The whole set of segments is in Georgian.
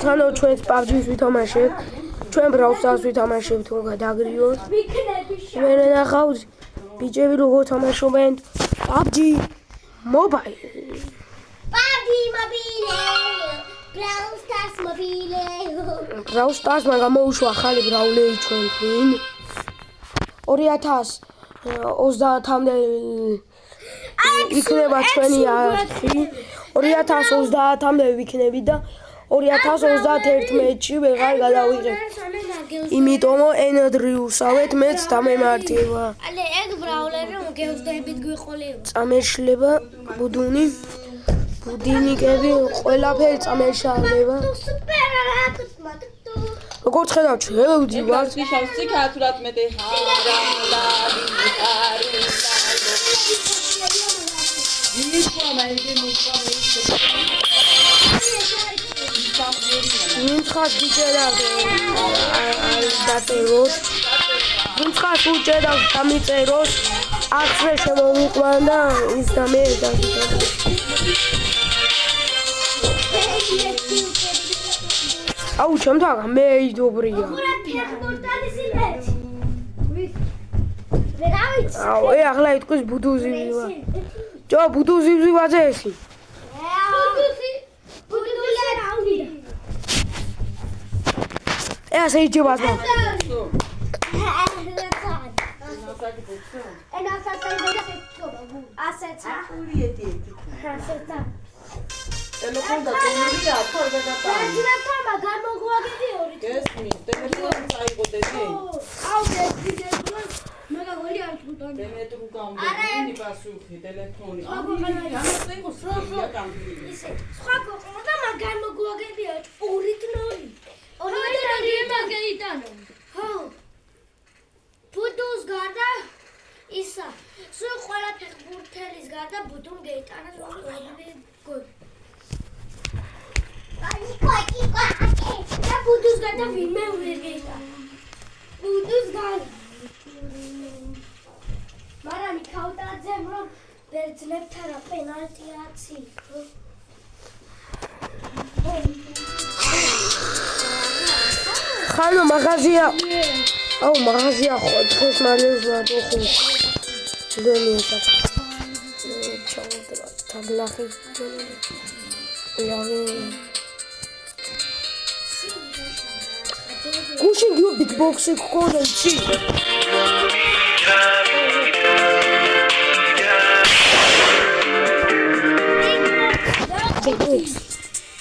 ხანო ჩვენს PUBG-ს ვითამაშებთ, ჩვენ Brawl Stars-ს ვითამაშებთ, რომ გადაგრიოთ. მე ნახავთ ბიჭები როგორ თამაშობენ PUBG Mobile. PUBG Mobile. Brawl Stars Mobile. Brawl Stars-მა გამოუშვა ახალი ბრაულერი ჩვენთან. 2030-მდე იქნება ჩვენი არხი. 2030-მდე ვიქნები და 2031-ში ვეღარ გადავიღებ. იმიტომ ენდრიუსავეთ მეც დამემართება. ალე ეგ ბრაულერი რომ გეუსდებით გვიყოლეო. წამეშლება ბუდუნი. ბუდინიკები ყველაფერი წამეშალება. როგორც ხედავ შევდივარ. ვიშავსი ქართულად მეტი ვინც გიჭერა დაწეროთ. ვინც უჭერა გამიწეროს. ახლა შემოვიყვან და ის და მე დაგიწერა. აუ ჩემთაგა მე იდობრია. აუ ახლა იტყვის ბუდუზივივა. ჯო ბუდუზივივაზე ესი. ეს შეიძლება ზმა. ტელეფონი დატოვებულია, ახლა გადატანა. თამა გამოგვაგები ორი. გესმის, ტელეფონი წაიღოდები. აუ ეს ვიდეო მე გავოლი არ ვუტონი. დემეტრუ გამოდები პასუხი ტელეფონი. ამაზე იყო სწორია გამბილი. ისე სხვა ქვეყანა და მაგარ მოგვაგებია 2-0. ორი მაგეიტანო. ხო. ბუდუს გარდა ისა. სულ ყველა ფეხბურთელის გარდა ბუდუმ გეიტანა გოლი. და ბუდუს გარდა ვინმე ვერ გეიტანა. ბუდუს გარდა. მაგრამ იქაუტაძემ რომ ბერძნებთან რა პენალტი აცი. ხანო მაღაზია. აუ მაღაზია ხო დღეს მარიოს ვარდო. ძვენია. ჩაუდრა თაბლახი. ლავი. გუშინ გიო ბიგბოქსი ქონეჩი.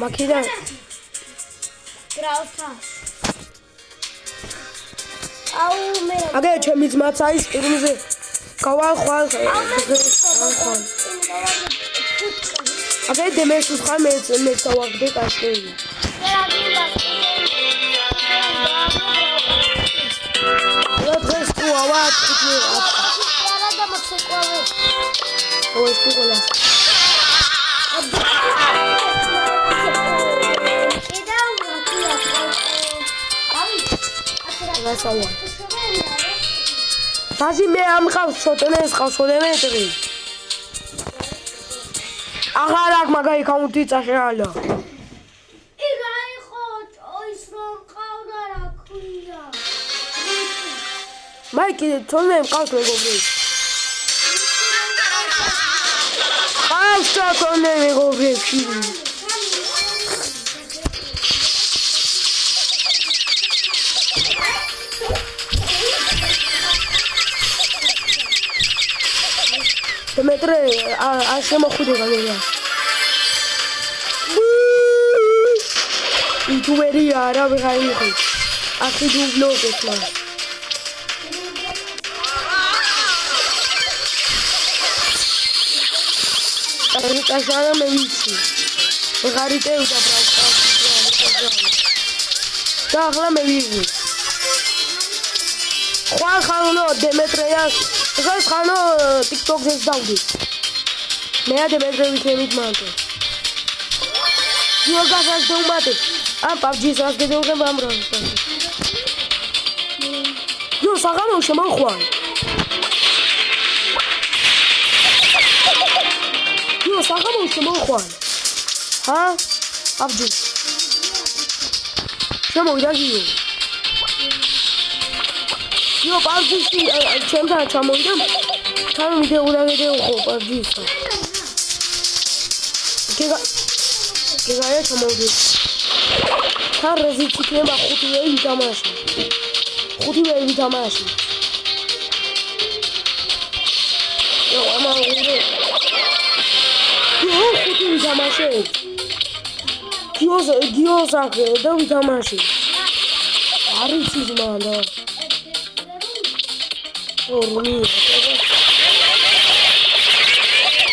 მაქიდა გრაუთა აუ მე აგე ჩემი ძმაც არის პირმზე გავალ აგე დემეშუს ხარ მე წავაგდე კაშკელი დღეს თუ ავარ არა და მოწეკვავე ой სკოლა Dazi me am xavs ცოტნეს ხავს ოდემეტრი. აღარ აქ მაგარი კაუნტი წაშალა. იგაი ხო ის რომ ყავდა რა ქვია. მაიკი თოლმე მყავს მეგობრი. ყავს თოლმე მეგობრი. მეტრე არ შემოხვდება მე. იუთუბერი არა ვეღარ იყო. ახი დუბლოგებს მაგ. წაშალა მე ვიცი. ვეღარ იტევდა ბრალსტარს. და ახლა მე ვიცი. ხანო დემეტრეას ეს ხანო TikTok-ზე დავდი. მე დემეტრე ვიქნებით მანტო. იოგას დომატე. ამ PUBG-ს ას გედეუღებ ამ რამს. იო საღამო შემოხვარ. იო სახამოუში მოხვალ. ჰა? აბჯი. შემოვიდა გიო. გიო პარჯი ჩემთან ჩამოვიდა. თან ვიდეო დაგედეო ხო პარჯისა. გეგაა ჩამოვიდა. თან რეზიცი ქნება 5 ვეი თამაში. 5 ვეი თამაში. ამა უღე. გიო 5 ვეი თამაში. გიოს აქ და ვითამაში. არის ის მანდა. ორნი.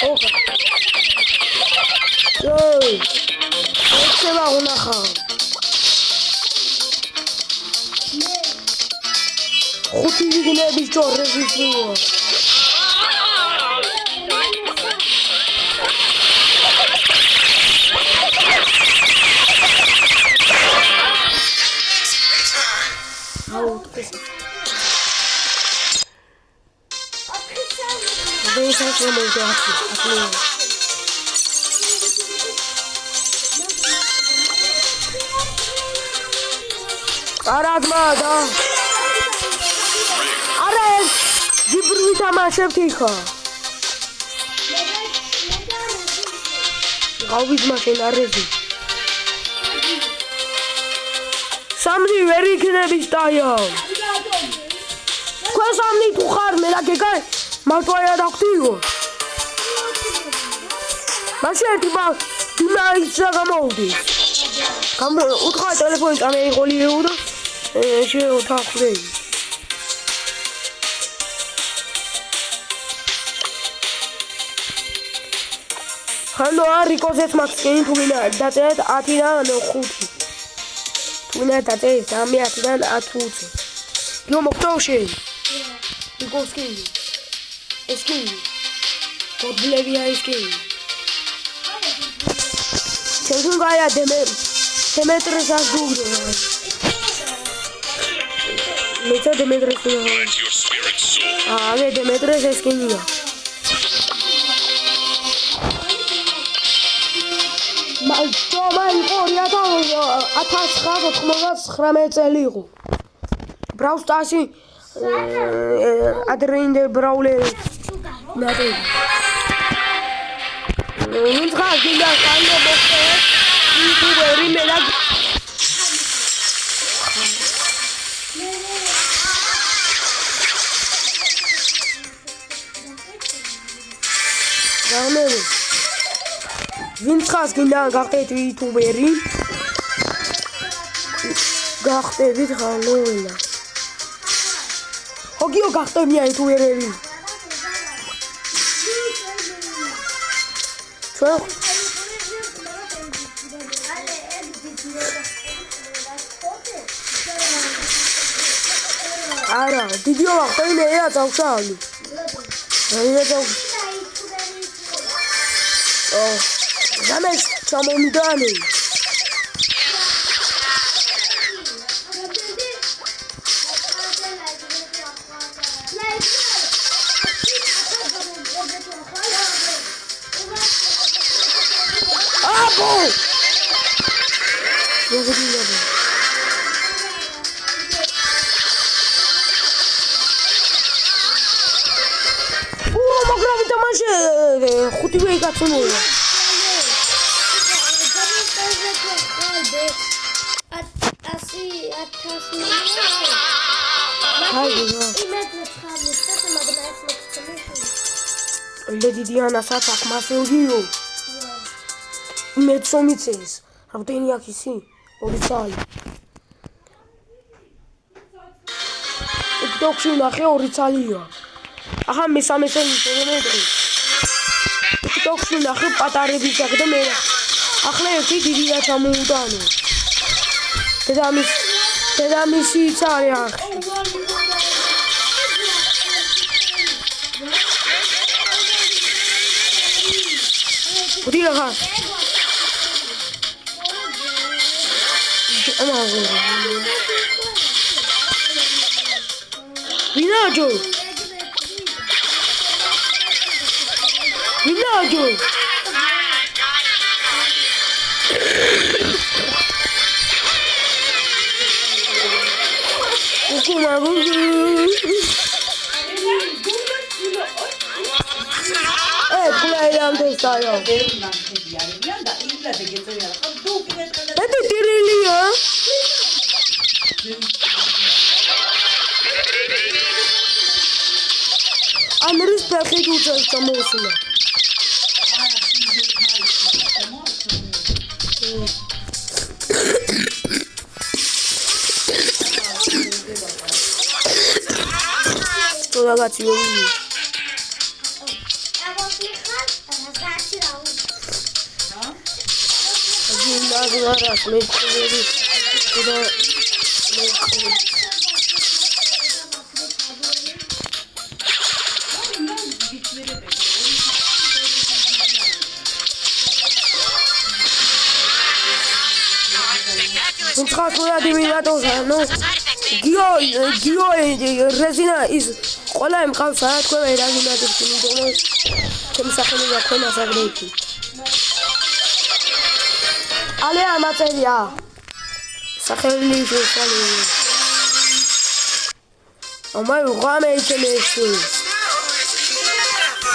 ოხა. ой. ეცემა უნახა. ხუთი ვიგნების ჯორეზისია. Deixa eu mudar aqui. Aradmada. Are, Jibril tamaşebti kha. Gavis maşin arezi. Samri veri knebish taya. Kho samri tu khar mera ke kai. Maltoya daktigo. Masheti ba dinaysa gamoldi. Kam utkha telefoni ameigoli euda. She utakhle. Khando arikoses maxkeni tugina datet 10-dan 5. Tugina datet 10-dan 10. Yo moktoshi. Nikoski. Eski. Kodlevia eski. Çözüm gaya Demetres az durdu. Meta Demetres. Ave Demetres eski niye? Mal qoria da 1999 წელი იყო. Brawl Stars-ი adrinde brawleri nade. Wins gila kanda boxe. YouTuberi mela. Gane. Wins gila gaqet YouTuberi. Gaqtebit xanola. Ogio gaqtemia YouTuberi. Čo? Ara, დიდი ვახტი მეა წავშალი. რა წავ. დამეს ჩამომიდანი. Abo! Magravit amașe, hutiuei gațunul. Lady Diana sațac maseugiu. Metsomițes. Rabdeni akisi. Orițali. TikTok-ში ნახე ორიცალია. ახლა მესამე შემიძლია. TikTok-ში ნახე პატარების აქ და მე ახლა ერთი დიდი რა ჩამოუტანო. დედამისი იცარი ახ. Kudi raha. Ama Vinaggio. ხუმა. Kulağıyla testaya. Hadi dirili ya. Anlarız belki duracağız tam olsun. Toda kaçıyor. Bunlar resmetleri bu da un trato da divinato no gio resina is qola imqav saat ko era divinato no temsakhni da khona sagreti Alea materia. Sakheli shali. Amai uqame icheleshi.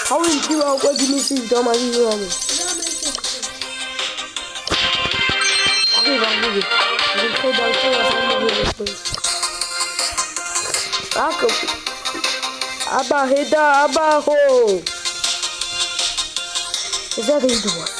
How will you out what you see domani yami. Abi bangi. Ni ko dalto asamu. Ak. Aba heda aba ho. Is that it?